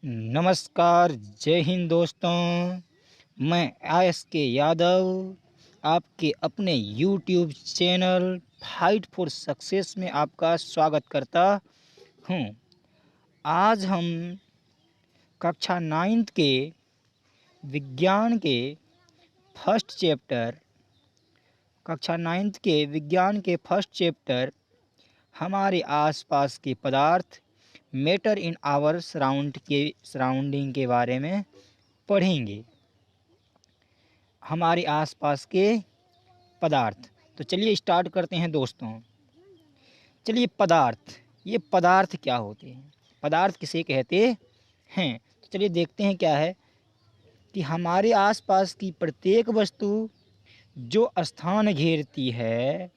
नमस्कार, जय हिंद दोस्तों। मैं ASK यादव आपके अपने YouTube channel fight for success में आपका स्वागत करता हूँ। आज हम कक्षा 9th के विज्ञान के फर्स्ट चैप्टर हमारे आसपास के पदार्थ मैटर इन आवर सराउंडिंग के बारे में पढ़ेंगे। हमारे आसपास के पदार्थ, तो चलिए स्टार्ट करते हैं दोस्तों। चलिए ये पदार्थ क्या होते हैं, पदार्थ किसे कहते हैं। तो चलिए देखते हैं क्या है कि हमारे आसपास की प्रत्येक वस्तु जो स्थान घेरती है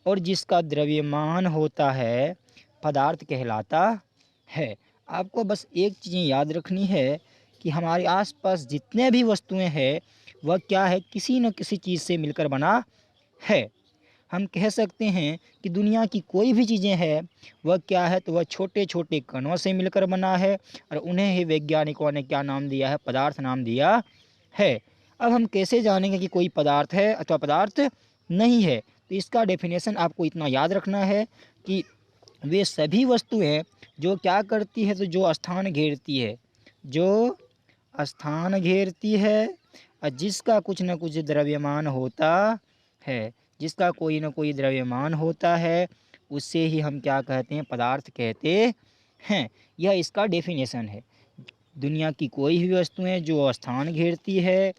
और जिसका द्रव्यमान होता है पदार्थ कहलाता है। आपको बस एक चीज़ याद रखनी है कि हमारे आसपास जितने भी वस्तुएं हैं वह क्या है, किसी न किसी चीज़ से मिलकर बना है। हम कह सकते हैं कि दुनिया की कोई भी चीज़ें हैं वह क्या है, तो वह छोटे छोटे कणों से मिलकर बना है और उन्हें ही वैज्ञानिकों ने क्या नाम दिया है, पदार्थ नाम दिया है। अब हम कैसे जानेंगे कि कोई पदार्थ है अथवा पदार्थ नहीं है। तो इसका डेफिनेशन आपको इतना याद रखना है कि वे सभी वस्तुएं जो क्या करती है, तो जो स्थान घेरती है और जिसका कुछ न कुछ द्रव्यमान होता है, जिसका कोई न कोई द्रव्यमान होता है, उससे ही हम क्या कहते हैं, पदार्थ कहते हैं। यह इसका डेफिनेशन है। दुनिया की कोई भी वस्तुएं जो स्थान घेरती है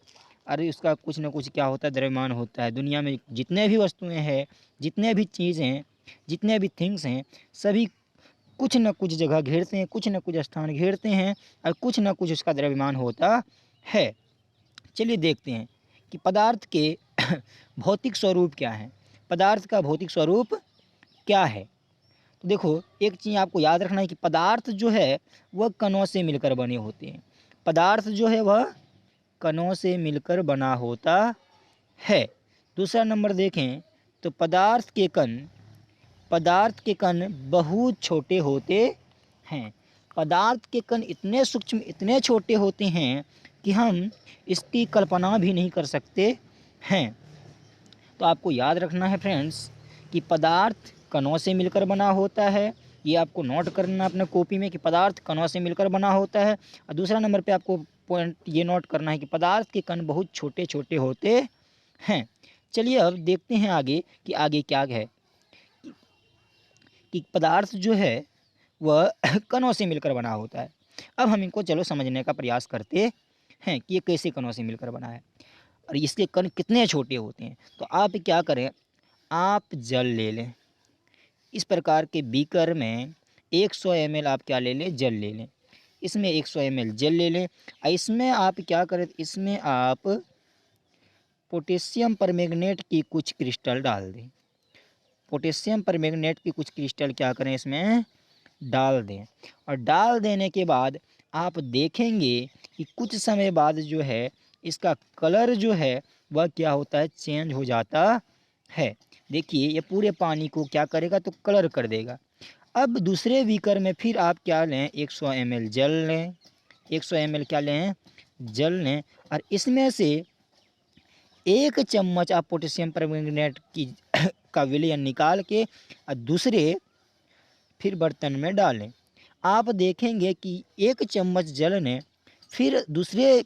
और उसका कुछ न कुछ क्या होता है, द्रव्यमान होता है। दुनिया में जितने भी वस्तुएं हैं, जितने भी चीज़ें, जितने भी थिंग्स हैं, सभी कुछ न कुछ जगह घेरते हैं, कुछ न कुछ स्थान घेरते हैं और कुछ न कुछ उसका द्रव्यमान होता है। चलिए देखते हैं कि पदार्थ के भौतिक स्वरूप क्या है, पदार्थ का भौतिक स्वरूप क्या है। तो देखो, एक चीज़ आपको याद रखना है कि पदार्थ जो है वह कणों से मिलकर बने होते हैं। पदार्थ जो है वह कणों से मिलकर बना होता है। दूसरा नंबर देखें तो पदार्थ के कण बहुत छोटे होते हैं। पदार्थ के कण इतने सूक्ष्म, इतने छोटे होते हैं कि हम इसकी कल्पना भी नहीं कर सकते हैं। तो आपको याद रखना है फ्रेंड्स कि पदार्थ कणों से मिलकर बना होता है। ये आपको नोट करना अपने कॉपी में कि पदार्थ कणों से मिलकर बना होता है। और दूसरा नंबर पे आपको पॉइंट ये नोट करना है कि पदार्थ के कण बहुत छोटे छोटे होते हैं। चलिए अब देखते हैं आगे कि आगे क्या है कि पदार्थ जो है वह कणों से मिलकर बना होता है। अब हम इनको चलो समझने का प्रयास करते हैं कि ये कैसे कणों से मिलकर बना है और इसके कण कितने छोटे होते हैं। तो आप क्या करें, आप जल ले लें। इस प्रकार के बीकर में 100 ml आप क्या ले लें, जल ले लें। इसमें 100 ml जल ले लें और इसमें आप क्या करें, इसमें आप पोटेशियम परमैंगनेट की कुछ क्रिस्टल डाल दें। पोटेशियम परमैंगनेट की कुछ क्रिस्टल क्या करें, इसमें डाल दें। और डाल देने के बाद आप देखेंगे कि कुछ समय बाद जो है इसका कलर जो है वह क्या होता है, चेंज हो जाता है। देखिए ये पूरे पानी को क्या करेगा, तो कलर कर देगा। अब दूसरे बीकर में फिर आप क्या लें, 100 ml जल लें। 100 ml क्या लें, जल लें। और इसमें से 1 चम्मच आप पोटेशियम परमैंगनेट की का विलयन निकाल के और दूसरे फिर बर्तन में डालें। आप देखेंगे कि 1 चम्मच जल ने फिर दूसरे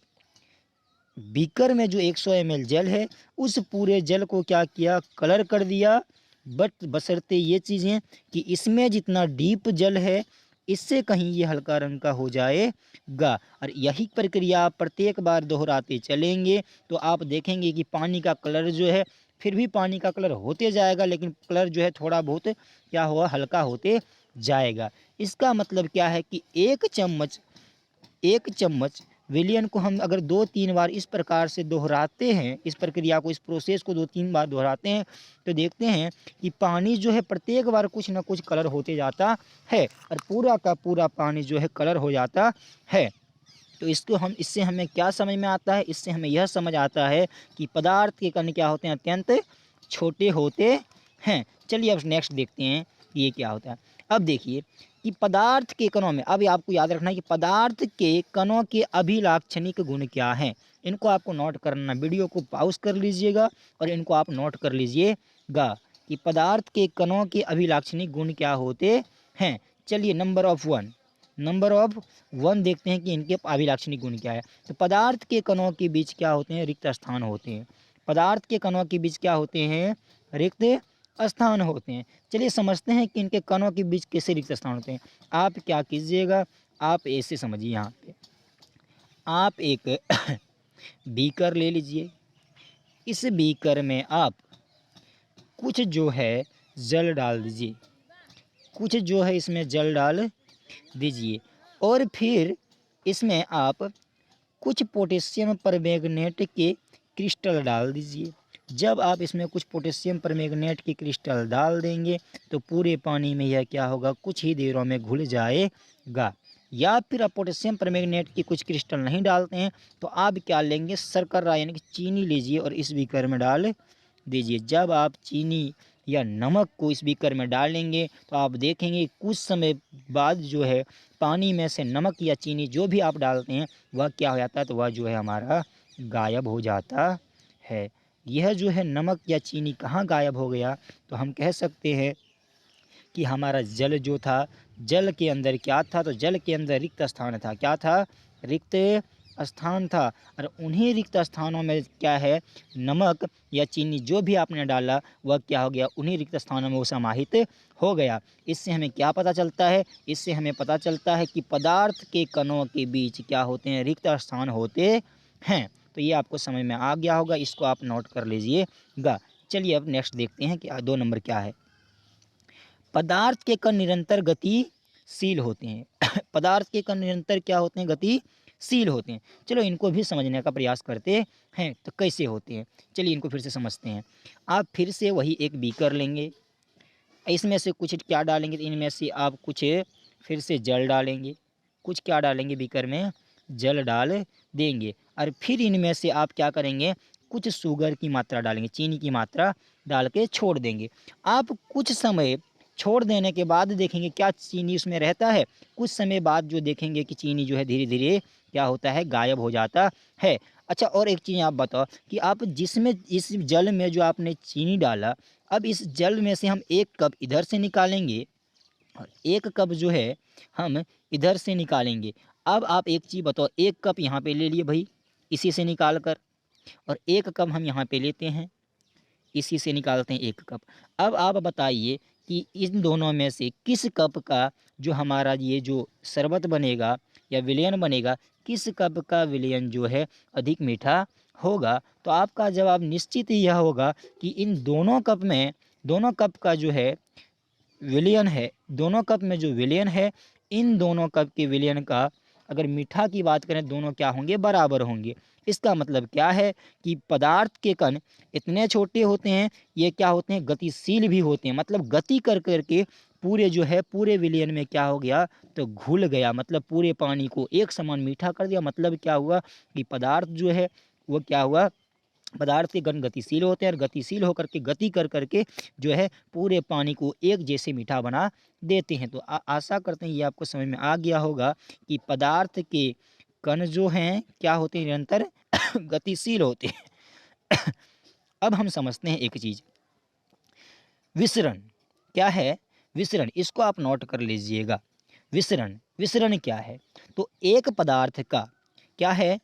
बीकर में जो 100 ml जल है उस पूरे जल को क्या किया, कलर कर दिया। बट बशर्ते ये चीज़ें कि इसमें जितना डीप जल है इससे कहीं ये हल्का रंग का हो जाएगा। और यही प्रक्रिया आप प्रत्येक बार दोहराते चलेंगे तो आप देखेंगे कि पानी का कलर जो है फिर भी पानी का कलर होते जाएगा, लेकिन कलर जो है थोड़ा बहुत क्या हुआ, हल्का होते जाएगा। इसका मतलब क्या है कि 1 चम्मच विलियन को हम अगर 2-3 बार इस प्रकार से दोहराते हैं, इस प्रक्रिया को, इस प्रोसेस को 2-3 बार दोहराते हैं तो देखते हैं कि पानी जो है प्रत्येक बार कुछ ना कुछ कलर होते जाता है और पूरा का पूरा पानी जो है कलर हो जाता है। तो इससे हमें क्या समझ में आता है, इससे हमें यह समझ आता है कि पदार्थ के कण क्या होते हैं, अत्यंत छोटे होते हैं। चलिए अब नेक्स्ट देखते हैं कि ये क्या होता है। अब देखिए कि पदार्थ के कणों में, अब आपको याद रखना है कि पदार्थ के कणों के अभिलाक्षणिक गुण क्या हैं। इनको आपको नोट करना, वीडियो को पॉज कर लीजिएगा और इनको आप नोट कर लीजिएगा कि पदार्थ के कणों के अभिलाक्षणिक गुण क्या होते हैं। चलिए नंबर ऑफ वन देखते हैं कि इनके अभिलाक्षणिक गुण क्या है। तो पदार्थ के कणों के बीच क्या होते हैं, रिक्त स्थान होते हैं। पदार्थ के कणों के बीच क्या होते हैं, रिक्त स्थान होते हैं। चलिए समझते हैं कि इनके कणों के बीच कैसे रिक्त स्थान होते हैं। आप क्या कीजिएगा, आप ऐसे समझिए, यहाँ पे आप एक बीकर ले लीजिए। इस बीकर में आप कुछ जो है जल डाल दीजिए, कुछ जो है इसमें जल डाल दीजिए और फिर इसमें आप कुछ पोटेशियम परमैंगनेट के क्रिस्टल डाल दीजिए। जब आप इसमें कुछ पोटेशियम परमैंगनेट के क्रिस्टल डाल देंगे तो पूरे पानी में यह क्या होगा, कुछ ही देरों में घुल जाएगा। या फिर आप पोटेशियम परमैंगनेट के कुछ क्रिस्टल नहीं डालते हैं तो आप क्या लेंगे, शर्करा यानी कि चीनी लीजिए और इस बीकर में डाल दीजिए। जब आप चीनी या नमक को इस बीकर में डालेंगे तो आप देखेंगे कुछ समय बाद जो है पानी में से नमक या चीनी जो भी आप डालते हैं वह क्या हो जाता है, तो वह जो है हमारा गायब हो जाता है। यह जो है नमक या चीनी कहाँ गायब हो गया, तो हम कह सकते हैं कि हमारा जल जो था, जल के अंदर क्या था, तो जल के अंदर रिक्त स्थान था। क्या था, रिक्त स्थान था। और उन्हीं रिक्त स्थानों में क्या है, नमक या चीनी जो भी आपने डाला वह क्या हो गया, उन्हीं रिक्त स्थानों में वो समाहित हो गया। इससे हमें क्या पता चलता है, इससे हमें पता चलता है कि पदार्थ के कणों के बीच क्या होते हैं, रिक्त स्थान होते हैं। तो ये आपको समझ में आ गया होगा, इसको आप नोट कर लीजिएगा। चलिए अब नेक्स्ट देखते हैं कि 2 नंबर क्या है। पदार्थ के कण निरंतर गतिशील होते हैं। पदार्थ के कण निरंतर क्या होते हैं, गतिशील होते हैं। चलो इनको भी समझने का प्रयास करते हैं, तो कैसे होते हैं चलिए इनको फिर से समझते हैं। आप फिर से वही एक बीकर लेंगे, इसमें से कुछ क्या डालेंगे, तो इनमें से आप कुछ फिर से जल डालेंगे, कुछ क्या डालेंगे, बीकर में जल डाल देंगे। और फिर इनमें से आप क्या करेंगे, कुछ शुगर की मात्रा डालेंगे, चीनी की मात्रा डाल के छोड़ देंगे। आप कुछ समय छोड़ देने के बाद देखेंगे क्या चीनी उसमें रहता है। कुछ समय बाद जो देखेंगे कि चीनी जो है धीरे धीरे क्या होता है, गायब हो जाता है। अच्छा और एक चीज़ आप बताओ कि आप जिसमें इस जल में जो आपने चीनी डाला, अब इस जल में से हम 1 कप इधर से निकालेंगे और 1 कप जो है हम इधर से निकालेंगे। अब आप एक चीज़ बताओ, 1 कप यहाँ पे ले लिए भाई इसी से निकाल कर, और 1 कप हम यहाँ पे लेते हैं, इसी से निकालते हैं 1 कप। अब आप बताइए कि इन दोनों में से किस कप का जो हमारा ये जो शरबत बनेगा या विलयन बनेगा, किस कप का विलयन जो है अधिक मीठा होगा। तो आपका जवाब निश्चित ही यह होगा कि इन दोनों कप में, दोनों कप का जो है विलयन है, दोनों कप में जो विलयन है, इन दोनों कप के विलयन का अगर मीठा की बात करें दोनों क्या होंगे, बराबर होंगे। इसका मतलब क्या है कि पदार्थ के कण इतने छोटे होते हैं, ये क्या होते हैं, गतिशील भी होते हैं। मतलब गति कर कर के पूरे जो है पूरे विलयन में क्या हो गया, तो घुल गया। मतलब पूरे पानी को एक समान मीठा कर दिया। मतलब क्या हुआ कि पदार्थ जो है वो क्या हुआ, पदार्थ के कण गतिशील होते हैं और गतिशील होकर के गति कर करके जो है पूरे पानी को एक जैसे मीठा बना देते हैं। तो आशा करते हैं ये आपको समझ में आ गया होगा कि पदार्थ के कण जो हैं क्या होते हैं, निरंतर गतिशील होते हैं। अब हम समझते हैं एक चीज़, विसरण क्या है, विसरण इसको आप नोट कर लीजिएगा। विसरण, विसरण क्या है, तो एक पदार्थ का क्या है,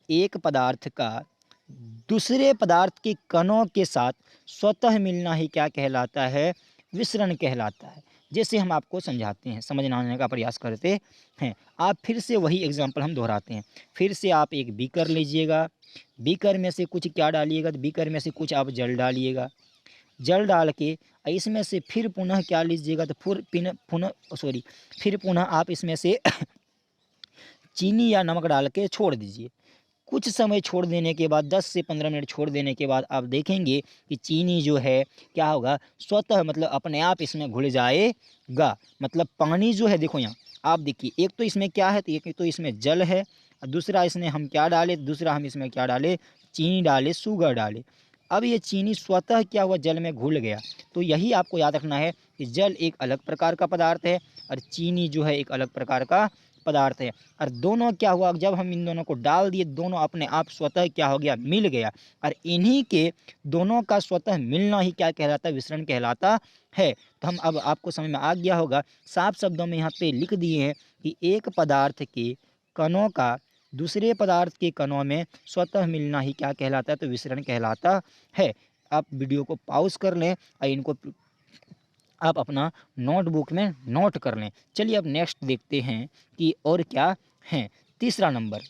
एक पदार्थ का दूसरे पदार्थ के कणों के साथ स्वतः मिलना ही क्या कहलाता है, विसरण कहलाता है। जैसे हम आपको समझाते हैं, समझाने का प्रयास करते हैं। आप फिर से वही एग्जाम्पल हम दोहराते हैं। फिर से आप एक बीकर लीजिएगा, बीकर में से कुछ क्या डालिएगा, तो बीकर में से कुछ आप जल डालिएगा। जल डाल के इसमें से फिर पुनः क्या लीजिएगा, तो फिर पुनः आप इसमें से चीनी या नमक डाल के छोड़ दीजिए। कुछ समय छोड़ देने के बाद 10 से 15 मिनट छोड़ देने के बाद आप देखेंगे कि चीनी जो है क्या होगा, स्वतः मतलब अपने आप इसमें घुल जाएगा। मतलब पानी जो है, देखो यहाँ आप देखिए, एक तो इसमें क्या है, तो एक तो इसमें जल है और दूसरा इसमें हम क्या डाले, दूसरा हम इसमें क्या डाले, चीनी डाले, शुगर डाले। अब ये चीनी स्वतः क्या हुआ, जल में घुल गया। तो यही आपको याद रखना है कि जल एक अलग प्रकार का पदार्थ है और चीनी जो है एक अलग प्रकार का पदार्थ है। और दोनों क्या हुआ, जब हम इन दोनों को डाल दिए, दोनों अपने आप स्वतः क्या हो गया, मिल गया। और इन्हीं के दोनों का स्वतः मिलना ही क्या कहलाता है, विसरण कहलाता है। तो हम अब आपको समझ में आ गया होगा, साफ शब्दों में यहाँ पे लिख दिए हैं कि एक पदार्थ के कणों का दूसरे पदार्थ के कणों में स्वतः मिलना ही क्या कहलाता है, तो विसरण कहलाता है। आप वीडियो को पॉज कर लें और इनको आप अपना नोटबुक में नोट कर लें। चलिए अब नेक्स्ट देखते हैं कि और क्या है। तीसरा नंबर,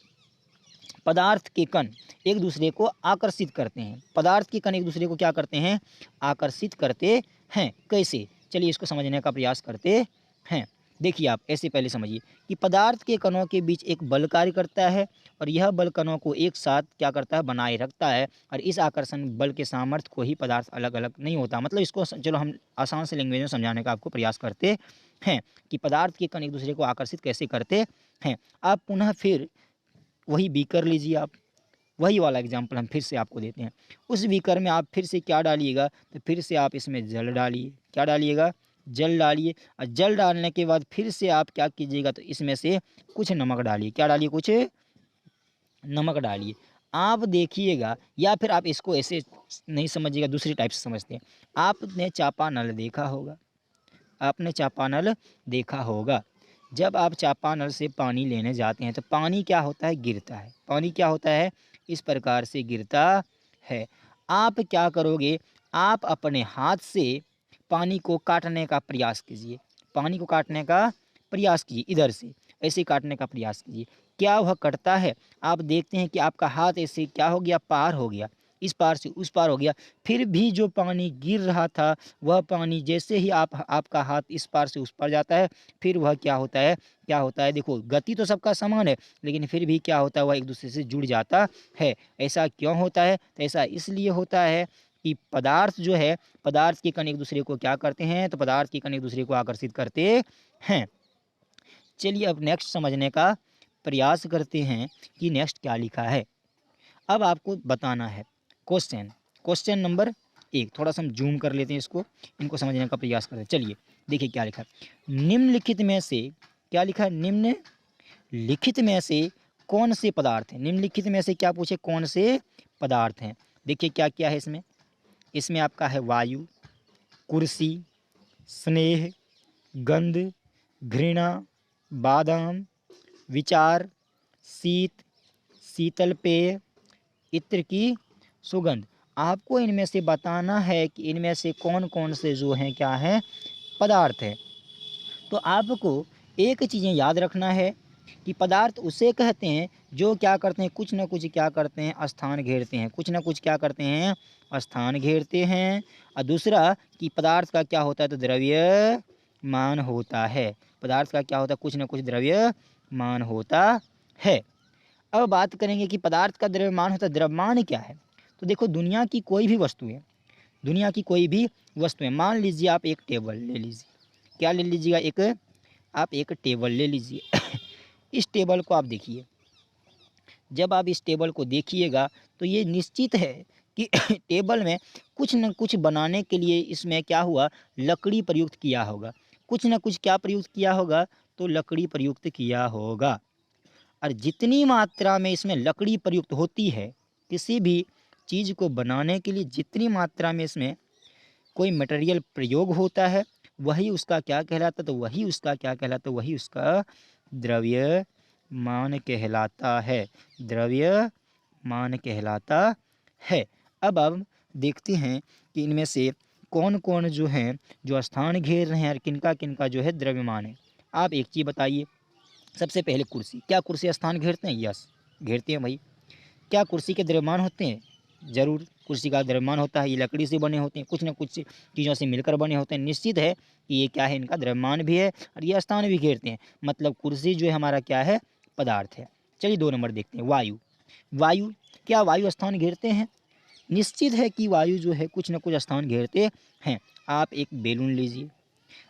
पदार्थ के कण एक दूसरे को आकर्षित करते हैं। पदार्थ के कण एक दूसरे को क्या करते हैं, आकर्षित करते हैं। कैसे, चलिए इसको समझने का प्रयास करते हैं। देखिए आप ऐसे पहले समझिए कि पदार्थ के कणों के बीच एक बल कार्य करता है और यह बल कणों को एक साथ क्या करता है, बनाए रखता है। और इस आकर्षण बल के सामर्थ्य को ही पदार्थ अलग अलग नहीं होता। मतलब इसको चलो हम आसान से लैंग्वेज में समझाने का आपको प्रयास करते हैं कि पदार्थ के कण एक दूसरे को आकर्षित कैसे करते हैं। आप पुनः फिर वही बीकर लीजिए, आप वही वाला एग्जाम्पल हम फिर से आपको देते हैं। उस बीकर में आप फिर से क्या डालिएगा, तो फिर से आप इसमें जल डालिए। क्या डालिएगा, जल डालिए। और जल डालने के बाद फिर से आप क्या कीजिएगा, तो इसमें से कुछ नमक डालिए। क्या डालिए, कुछ नमक डालिए। आप देखिएगा, या फिर आप इसको ऐसे नहीं समझिएगा, दूसरी टाइप से समझते हैं। आपने चापानल देखा होगा, आपने चापानल देखा होगा। जब आप चापानल से पानी लेने जाते हैं तो पानी क्या होता है, गिरता है। पानी क्या होता है, इस प्रकार से गिरता है। आप क्या करोगे, आप अपने हाथ से पानी को काटने का प्रयास कीजिए। पानी को काटने का प्रयास कीजिए, इधर से ऐसे काटने का प्रयास कीजिए। क्या वह कटता है, आप देखते हैं कि आपका हाथ ऐसे क्या हो गया, पार हो गया, इस पार से उस पार हो गया। फिर भी जो पानी गिर रहा था, वह पानी जैसे ही आपका हाथ इस पार से उस पार जाता है, फिर वह क्या होता है, क्या होता है, देखो गति तो सबका समान है, लेकिन फिर भी क्या होता है, वह एक दूसरे से जुड़ जाता है। ऐसा क्यों होता है, तो ऐसा इसलिए होता है कि पदार्थ जो है, पदार्थ के कण एक दूसरे को क्या करते हैं, तो पदार्थ के कण एक दूसरे को आकर्षित करते हैं। चलिए अब नेक्स्ट समझने का प्रयास करते हैं कि नेक्स्ट क्या लिखा है। अब आपको बताना है क्वेश्चन नंबर 1। थोड़ा सा हम जूम कर लेते हैं इसको, इनको समझने का प्रयास करते हैं। चलिए देखिए क्या लिखा है। निम्नलिखित में से, क्या लिखा है, निम्नलिखित में से कौन से पदार्थ हैं। निम्नलिखित में से क्या पूछे, कौन से पदार्थ हैं। देखिए क्या क्या है इसमें। इसमें आपका है वायु, कुर्सी, स्नेह, गंध, घृणा, बादाम, विचार, शीत, शीतल पेय, इत्र की सुगंध। आपको इनमें से बताना है कि इनमें से कौन कौन से जो हैं, क्या हैं, पदार्थ है। तो आपको एक चीज़ें याद रखना है कि पदार्थ उसे कहते हैं जो क्या करते हैं, कुछ न कुछ क्या करते हैं, स्थान घेरते हैं। कुछ न कुछ क्या करते हैं, स्थान घेरते हैं। और दूसरा कि पदार्थ का क्या होता है, तो द्रव्यमान होता है। पदार्थ का क्या होता है, कुछ न कुछ द्रव्यमान होता है। अब बात करेंगे कि पदार्थ का द्रव्यमान होता है। द्रव्यमान क्या है, तो देखो दुनिया की कोई भी वस्तु है, दुनिया की कोई भी वस्तु है। मान लीजिए आप एक टेबल ले लीजिए। क्या ले लीजिएगा, आप एक टेबल ले लीजिए। इस टेबल को आप देखिए। जब आप इस टेबल को देखिएगा तो ये निश्चित है कि टेबल में कुछ न कुछ बनाने के लिए इसमें क्या हुआ, लकड़ी प्रयुक्त किया होगा। कुछ न कुछ क्या प्रयुक्त किया होगा, तो लकड़ी प्रयुक्त किया होगा। और जितनी मात्रा में इसमें लकड़ी प्रयुक्त होती है, किसी भी चीज़ को बनाने के लिए जितनी मात्रा में इसमें कोई मटेरियल प्रयोग होता है, वही उसका क्या कहलाता है, तो वही उसका क्या कहलाता है, वही उसका द्रव्यमान कहलाता है। द्रव्यमान कहलाता है। अब देखते हैं कि इनमें से कौन कौन जो हैं, जो स्थान घेर रहे हैं और किनका किनका जो है द्रव्यमान है। आप एक चीज़ बताइए। सबसे पहले कुर्सी, क्या कुर्सी स्थान घेरते हैं, यस घेरते हैं भाई। क्या कुर्सी के द्रव्यमान होते हैं, ज़रूर कुर्सी का द्रव्यमान होता है। ये लकड़ी से बने होते हैं, कुछ न कुछ चीज़ों से मिलकर बने होते हैं। निश्चित है कि ये क्या है, इनका द्रव्यमान भी है और ये स्थान भी घेरते हैं। मतलब कुर्सी जो है हमारा क्या है, पदार्थ है। चलिए 2 नंबर देखते हैं, वायु। वायु, क्या वायु स्थान घेरते हैं, निश्चित है कि वायु जो है कुछ न कुछ स्थान घेरते हैं। आप एक बैलून लीजिए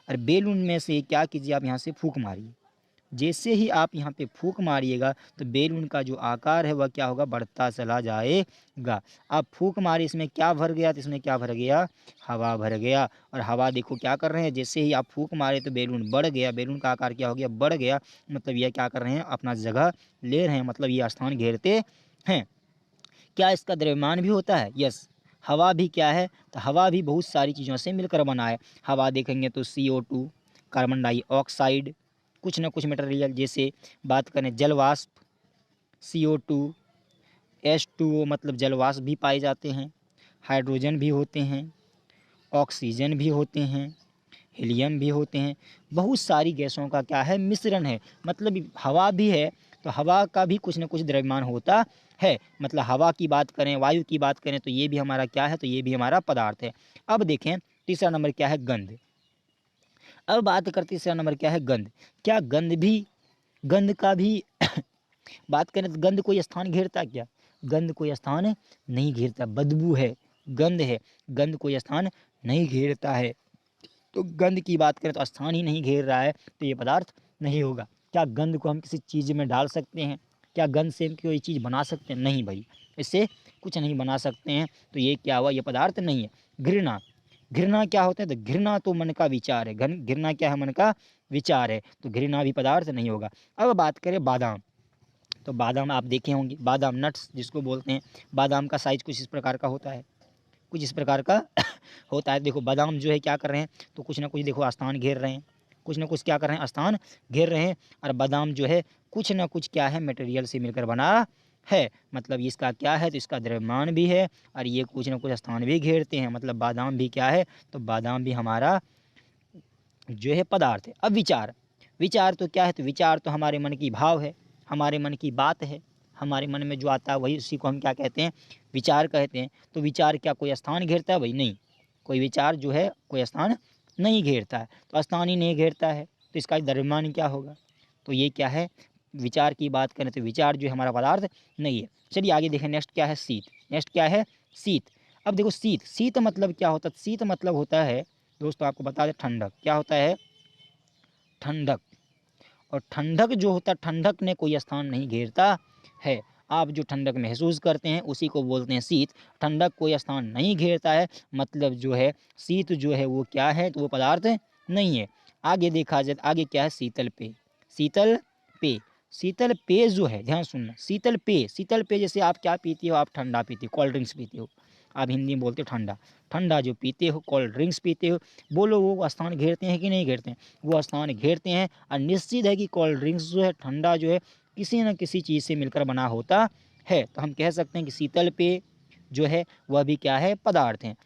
और बैलून में से क्या कीजिए, आप यहाँ से फूंक मारिए। जैसे ही आप यहाँ पे फूंक मारिएगा तो बैलून का जो आकार है वह क्या होगा, बढ़ता चला जाएगा। आप फूंक मारे, इसमें क्या भर गया, तो इसमें क्या भर गया, हवा भर गया। और हवा देखो क्या कर रहे हैं, जैसे ही आप फूंक मारे तो बैलून बढ़ गया, बैलून का आकार क्या हो गया, बढ़ गया। मतलब यह क्या कर रहे हैं, अपना जगह ले रहे हैं, मतलब ये स्थान घेरते हैं। क्या इसका द्रव्यमान भी होता है, यस। हवा भी क्या है, तो हवा भी बहुत सारी चीज़ों से मिलकर बना है। हवा देखेंगे तो CO2, कार्बन डाइऑक्साइड, कुछ ना कुछ मटेरियल, जैसे बात करें जल वाष्प, CO2, H2O मतलब जल वाष्प भी पाए जाते हैं, हाइड्रोजन भी होते हैं, ऑक्सीजन भी होते हैं, हीलियम भी होते हैं। बहुत सारी गैसों का क्या है, मिश्रण है। मतलब हवा भी है तो हवा का भी कुछ न कुछ द्रव्यमान होता है। मतलब हवा की बात करें, वायु की बात करें तो ये भी हमारा क्या है, तो ये भी हमारा पदार्थ है। अब देखें तीसरा नंबर क्या है, गंध। अब बात करते तीसरा नंबर क्या है, गंध। क्या गंध भी, गंध का भी बात करें तो गंध कोई स्थान घेरता क्या, गंध कोई स्थान नहीं घेरता। बदबू है, गंध है, गंध कोई स्थान नहीं घेरता है। तो गंध की बात करें तो स्थान ही नहीं घेर रहा है तो ये पदार्थ नहीं होगा। क्या गंध को हम किसी चीज़ में डाल सकते हैं, क्या गंध से हम कोई चीज़ बना सकते हैं, नहीं भाई, इससे कुछ नहीं बना सकते हैं। तो ये क्या हुआ, ये पदार्थ नहीं है। घृणा, घृणा क्या होता है, तो घृणा तो मन का विचार है, घृणा क्या है, मन का विचार है, तो घृणा भी पदार्थ नहीं होगा। अब बात करें बादाम, तो बादाम आप देखे होंगे, बादाम नट्स जिसको बोलते हैं। बादाम का साइज कुछ इस प्रकार का होता है, कुछ इस प्रकार का होता है। देखो बादाम जो है क्या कर रहे हैं, तो कुछ ना कुछ देखो स्थान घेर रहे हैं, कुछ ना कुछ क्या कर रहे हैं, स्थान घेर रहे हैं। और बादाम जो है कुछ ना कुछ क्या है, मटेरियल से मिलकर बना है। मतलब इसका क्या है, तो इसका द्रव्यमान भी है और ये कुछ ना कुछ स्थान भी घेरते हैं। मतलब बादाम भी क्या है, तो बादाम भी हमारा जो है पदार्थ है। अब विचार, विचार तो क्या है, तो विचार तो हमारे मन की भाव है, हमारे मन की बात है, हमारे मन में जो आता है वही, उसी को हम क्या कहते हैं, विचार कहते हैं। तो विचार क्या कोई स्थान घेरता है भाई, नहीं, कोई विचार जो है कोई स्थान नहीं घेरता है। तो स्थान ही नहीं घेरता है तो इसका द्रव्यमान क्या होगा, तो ये क्या है, विचार की बात करें तो विचार जो है हमारा पदार्थ नहीं है। चलिए आगे देखें, नेक्स्ट क्या है, शीत। नेक्स्ट क्या है, शीत। अब देखो शीत, शीत मतलब क्या होता है, शीत मतलब होता है दोस्तों आपको बता दें, ठंडक। क्या होता है, ठंडक। और ठंडक जो होता है, ठंडक ने कोई स्थान नहीं घेरता है। आप जो ठंडक महसूस करते हैं उसी को बोलते हैं शीत। ठंडक कोई स्थान नहीं घेरता है, मतलब जो है शीत जो है वो क्या है, तो वो पदार्थ नहीं है। आगे देखा जाए, आगे क्या है, शीतल पेय। शीतल पेय, शीतल पेय जो है, ध्यान सुनना, शीतल पेय, शीतल पेय जैसे आप क्या पीते हो, आप ठंडा पीते हो, कोल्ड ड्रिंक्स पीते हो, आप हिंदी में बोलते हो ठंडा। ठंडा जो पीते हो, कोल्ड ड्रिंक्स पीते हो, बोलो वो स्थान घेरते हैं कि नहीं घेरते हैं, वो स्थान घेरते हैं। और निश्चित है कि कोल्ड ड्रिंक्स जो है, ठंडा जो है, किसी न किसी चीज़ से मिलकर बना होता है। तो हम कह सकते हैं कि शीतल पेय जो है वह भी क्या है, पदार्थ हैं।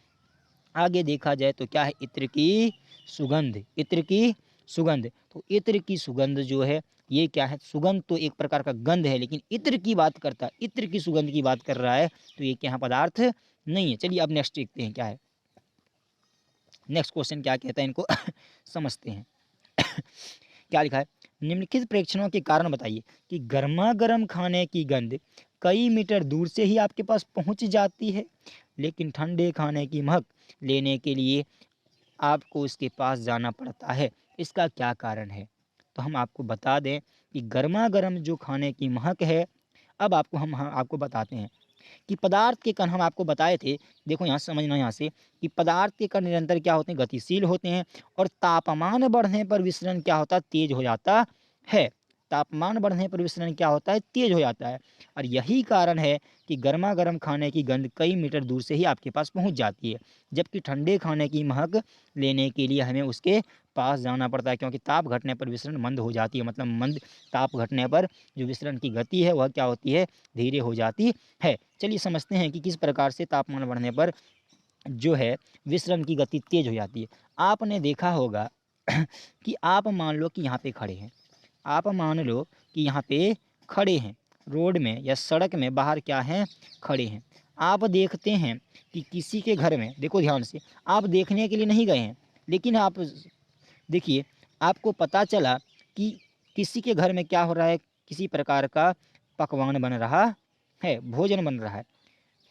आगे देखा जाए तो क्या है, इत्र की सुगंध। इत्र की सुगंध, तो इत्र की सुगंध जो है ये क्या है, सुगंध तो एक प्रकार का गंध है, लेकिन इत्र की बात करता है, इत्र की सुगंध की बात कर रहा है, तो ये क्या पदार्थ नहीं है। चलिए अब नेक्स्ट देखते हैं क्या है, नेक्स्ट क्वेश्चन क्या कहता है, इनको समझते हैं। क्या लिखा है, निम्नलिखित प्रेक्षणों के कारण बताइए कि गर्मा गर्म खाने की गंध कई मीटर दूर से ही आपके पास पहुंच जाती है, लेकिन ठंडे खाने की महक लेने के लिए आपको उसके पास जाना पड़ता है। इसका क्या कारण है, तो हम आपको बता दें कि गर्मा गर्म जो खाने की महक है, अब आपको हम आपको बताते हैं कि पदार्थ के कण हम आपको बताए थे। देखो यहाँ समझना, यहाँ से कि पदार्थ के कण निरंतर क्या होते हैं, गतिशील होते हैं, और तापमान बढ़ने पर विसरण क्या होता है, तेज हो जाता है। तापमान बढ़ने पर विसरण क्या होता है, तेज हो जाता है। और यही कारण है कि गर्मा गर्म खाने की गंध कई मीटर दूर से ही आपके पास पहुंच जाती है, जबकि ठंडे खाने की महक लेने के लिए हमें उसके पास जाना पड़ता है, क्योंकि ताप घटने पर विसरण मंद हो जाती है। मतलब मंद ताप घटने पर जो विसरण की गति है वह क्या होती है, धीरे हो जाती है। चलिए समझते हैं कि किस प्रकार से तापमान बढ़ने पर जो है विसरण की गति तेज हो जाती है। आपने देखा होगा कि आप मान लो कि यहाँ पे खड़े हैं, आप मान लो कि यहाँ पे खड़े हैं, रोड में या सड़क में बाहर क्या हैं, खड़े हैं। आप देखते हैं कि किसी के घर में, देखो ध्यान से, आप देखने के लिए नहीं गए हैं, लेकिन आप देखिए, आपको पता चला कि किसी के घर में क्या हो रहा है, किसी प्रकार का पकवान बन रहा है, भोजन बन रहा है।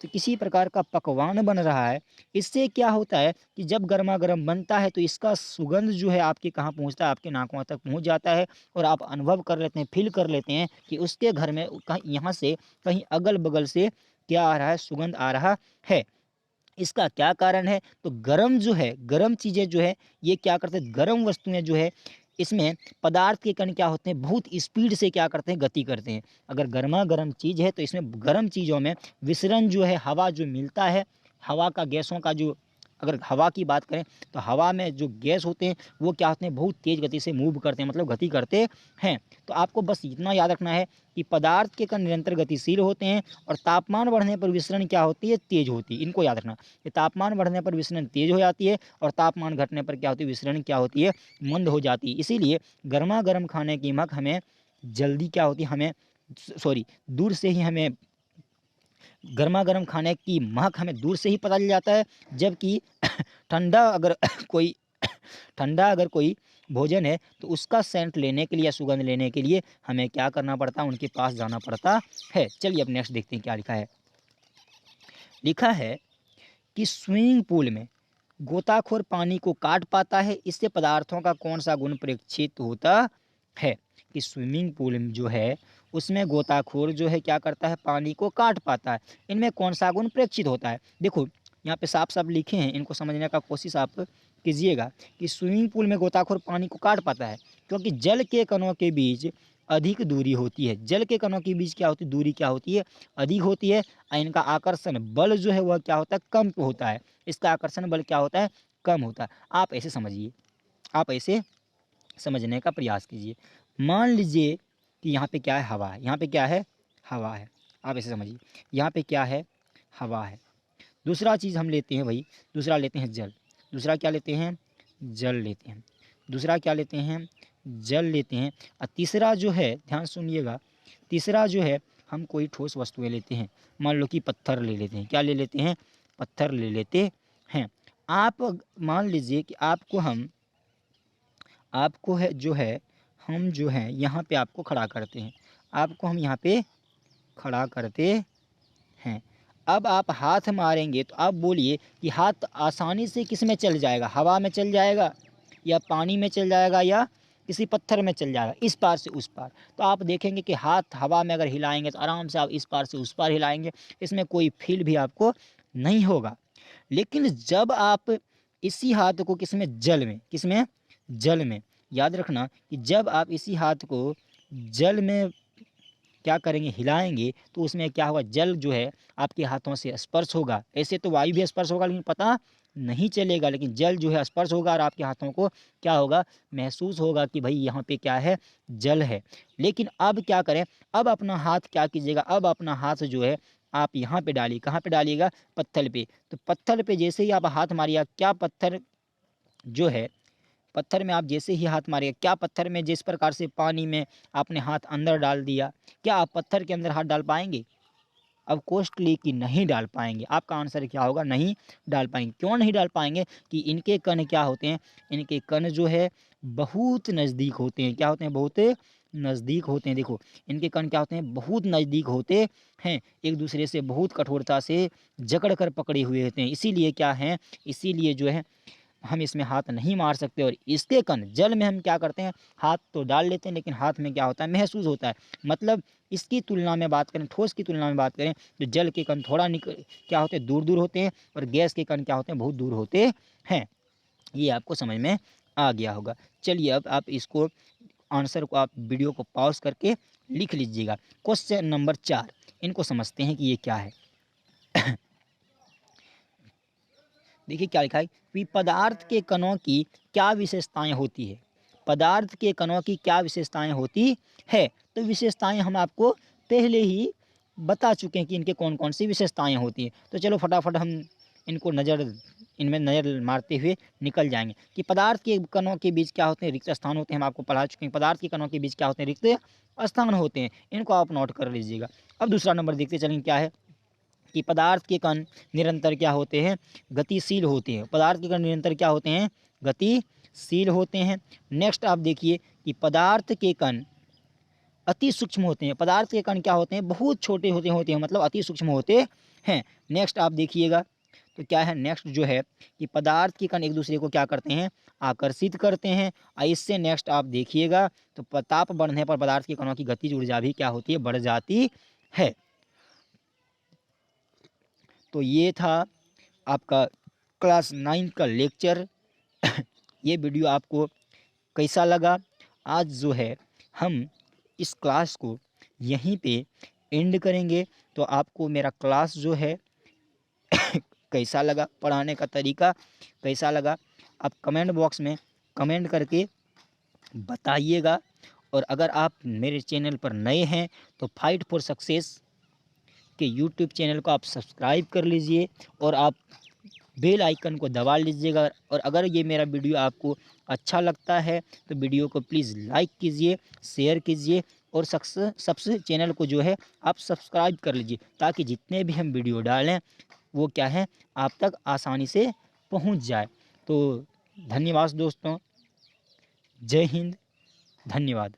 तो किसी प्रकार का पकवान बन रहा है। इससे क्या होता है कि जब गर्मा गर्म बनता है तो इसका सुगंध जो है आपके कहाँ पहुँचता है, आपके नाकों तक पहुँच जाता है और आप अनुभव कर लेते हैं, फील कर लेते हैं कि उसके घर में कहीं यहाँ से कहीं अगल बगल से क्या आ रहा है, सुगंध आ रहा है। इसका क्या कारण है? तो गरम जो है, गरम चीज़ें जो है ये क्या करते हैं, गरम वस्तुएं जो है इसमें पदार्थ के कण क्या होते हैं, बहुत स्पीड से क्या करते हैं, गति करते हैं। अगर गर्मा गर्म चीज़ है तो इसमें गर्म चीज़ों में विसरण जो है, हवा जो मिलता है, हवा का गैसों का जो, अगर हवा की बात करें तो हवा में जो गैस होते हैं वो क्या होते हैं, बहुत तेज़ गति से मूव करते हैं, मतलब गति करते हैं। तो आपको बस इतना याद रखना है कि पदार्थ के कण निरंतर गतिशील होते हैं और तापमान बढ़ने पर विसरण क्या होती है, तेज होती है। इनको याद रखना कि तापमान बढ़ने पर विसरण तेज हो जाती है और तापमान घटने पर क्या होती है, विसरण क्या होती है, मंद हो जाती है। इसीलिए गर्मा गर्म खाने की महक हमें जल्दी क्या होती है, हमें सॉरी दूर से ही हमें गर्मा गर्म खाने की महक हमें दूर से ही पता चल जाता है। जबकि ठंडा अगर कोई ठंडा अगर कोई भोजन है तो उसका सेंट लेने के लिए या सुगंध लेने के लिए हमें क्या करना पड़ता है, उनके पास जाना पड़ता है। चलिए अब नेक्स्ट देखते हैं क्या लिखा है। लिखा है कि स्विमिंग पूल में गोताखोर पानी को काट पाता है, इससे पदार्थों का कौन सा गुण प्रेक्षित होता है। कि स्विमिंग पूल में जो है उसमें गोताखोर जो है क्या करता है, पानी को काट पाता है, इनमें कौन सा गुण प्रेक्षित होता है। देखो यहाँ पे साफ साफ लिखे हैं, इनको समझने का कोशिश आप कीजिएगा कि स्विमिंग पूल में गोताखोर पानी को काट पाता है क्योंकि जल के कणों के बीच अधिक दूरी होती है। जल के कणों के बीच क्या होती है, दूरी क्या होती है, अधिक होती है। और इनका आकर्षण बल जो है वह क्या होता है, कम होता है। इसका आकर्षण बल क्या होता है, कम होता है। आप ऐसे समझिए, आप ऐसे समझने का प्रयास कीजिए। मान लीजिए कि यहाँ पे क्या है, हवा है। यहाँ पे क्या है, हवा है। आप ऐसे समझिए, यहाँ पे क्या है, हवा है। दूसरा चीज़ हम लेते हैं भाई, दूसरा लेते हैं जल। दूसरा क्या लेते हैं, जल लेते हैं। दूसरा क्या लेते हैं, जल लेते हैं। और तीसरा जो है, ध्यान सुनिएगा, तीसरा जो है हम कोई ठोस वस्तुएं लेते हैं। मान लो कि पत्थर ले लेते हैं। क्या ले लेते हैं, पत्थर ले लेते हैं। आप मान लीजिए कि आपको है जो है, हम जो है यहाँ पे आपको खड़ा करते हैं, आपको हम यहाँ पे खड़ा करते हैं। अब आप हाथ मारेंगे तो आप बोलिए कि हाथ आसानी से किस में चल जाएगा, हवा में चल जाएगा या पानी में चल जाएगा या किसी पत्थर में चल जाएगा, इस पार से उस पार। तो आप देखेंगे कि हाथ हवा में अगर हिलाएंगे तो आराम से आप इस पार से उस पार हिलाएंगे, इसमें कोई फील भी आपको नहीं होगा। लेकिन जब आप इसी हाथ को किसमें, जल में, किसमें, जल में, याद रखना कि जब आप इसी हाथ को जल में क्या करेंगे, हिलाएंगे, तो उसमें क्या होगा, जल जो है आपके हाथों से स्पर्श होगा। ऐसे तो वायु भी स्पर्श होगा लेकिन पता नहीं चलेगा, लेकिन जल जो है स्पर्श होगा और आपके हाथों को क्या होगा, महसूस होगा कि भाई यहाँ पे क्या है, जल है। लेकिन अब क्या करें, अब अपना हाथ क्या कीजिएगा, अब अपना हाथ जो है आप यहाँ पे डालिए। कहाँ पे डालिएगा, पत्थर पे। तो पत्थर पे जैसे ही आप हाथ मारिए, क्या पत्थर जो है, पत्थर में आप जैसे ही हाथ मारिए, क्या पत्थर में जिस प्रकार से पानी में आपने हाथ अंदर डाल दिया, क्या आप पत्थर के अंदर हाथ डाल पाएंगे? अब कोस्टली कि नहीं डाल पाएंगे। आपका आंसर क्या होगा, नहीं डाल पाएंगे। क्यों नहीं डाल पाएंगे कि इनके कण क्या होते हैं, इनके कण जो है बहुत नज़दीक होते हैं। क्या होते हैं, बहुत नज़दीक होते हैं। देखो इनके कण क्या होते हैं, बहुत नज़दीक होते हैं, एक दूसरे से बहुत कठोरता से जकड़ कर पकड़े हुए होते हैं। इसीलिए क्या है, इसीलिए जो है हम इसमें हाथ नहीं मार सकते। और इसके कण जल में हम क्या करते हैं, हाथ तो डाल लेते हैं लेकिन हाथ में क्या होता है, महसूस होता है। मतलब इसकी तुलना में बात करें, ठोस की तुलना में बात करें तो जल के कण थोड़ा क्या होते हैं, दूर दूर होते हैं और गैस के कण क्या होते हैं, बहुत दूर होते हैं। ये आपको समझ में आ गया होगा। चलिए अब आप इसको आंसर को आप वीडियो को पॉज करके लिख लीजिएगा। क्वेश्चन नंबर 4, इनको समझते हैं कि ये क्या है। देखिए क्या लिखा है कि पदार्थ के कणों की क्या विशेषताएं होती है। पदार्थ के कणों की क्या विशेषताएं होती है। तो विशेषताएं हम आपको पहले ही बता चुके हैं कि इनके कौन कौन सी विशेषताएं होती हैं। तो चलो फटाफट हम इनको इनमें नज़र मारते हुए निकल जाएंगे कि पदार्थ के कणों के बीच क्या होते हैं, रिक्त स्थान होते हैं। हम आपको पढ़ा चुके हैं पदार्थ के कणों के बीच क्या होते हैं, रिक्त स्थान होते हैं। इनको आप नोट कर लीजिएगा। अब दूसरा नंबर देखते चलेंगे क्या है कि पदार्थ के कण निरंतर क्या होते हैं, गतिशील होते हैं। पदार्थ के कण निरंतर क्या होते हैं, गतिशील होते हैं। नेक्स्ट आप देखिए कि पदार्थ के कण अति सूक्ष्म होते हैं। पदार्थ के कण क्या होते हैं, बहुत छोटे होते हैं, मतलब अति सूक्ष्म होते हैं। नेक्स्ट आप देखिएगा, तो क्या है नेक्स्ट जो है कि पदार्थ के कण एक दूसरे को क्या करते हैं, आकर्षित करते हैं। और इससे नेक्स्ट आप देखिएगा तो ताप बढ़ने पर पदार्थ के कणों की गतिज ऊर्जा भी क्या होती है, बढ़ जाती है। तो ये था आपका क्लास 9 का लेक्चर। ये वीडियो आपको कैसा लगा? आज जो है हम इस क्लास को यहीं पे एंड करेंगे। तो आपको मेरा क्लास जो है कैसा लगा, पढ़ाने का तरीका कैसा लगा, आप कमेंट बॉक्स में कमेंट करके बताइएगा। और अगर आप मेरे चैनल पर नए हैं तो फाइट फॉर सक्सेस के यूट्यूब चैनल को आप सब्सक्राइब कर लीजिए और आप बेल आइकन को दबा लीजिएगा। और अगर ये मेरा वीडियो आपको अच्छा लगता है तो वीडियो को प्लीज़ लाइक कीजिए, शेयर कीजिए और सबसे चैनल को जो है आप सब्सक्राइब कर लीजिए, ताकि जितने भी हम वीडियो डालें वो क्या है, आप तक आसानी से पहुंच जाए। तो धन्यवाद दोस्तों, जय हिंद, धन्यवाद।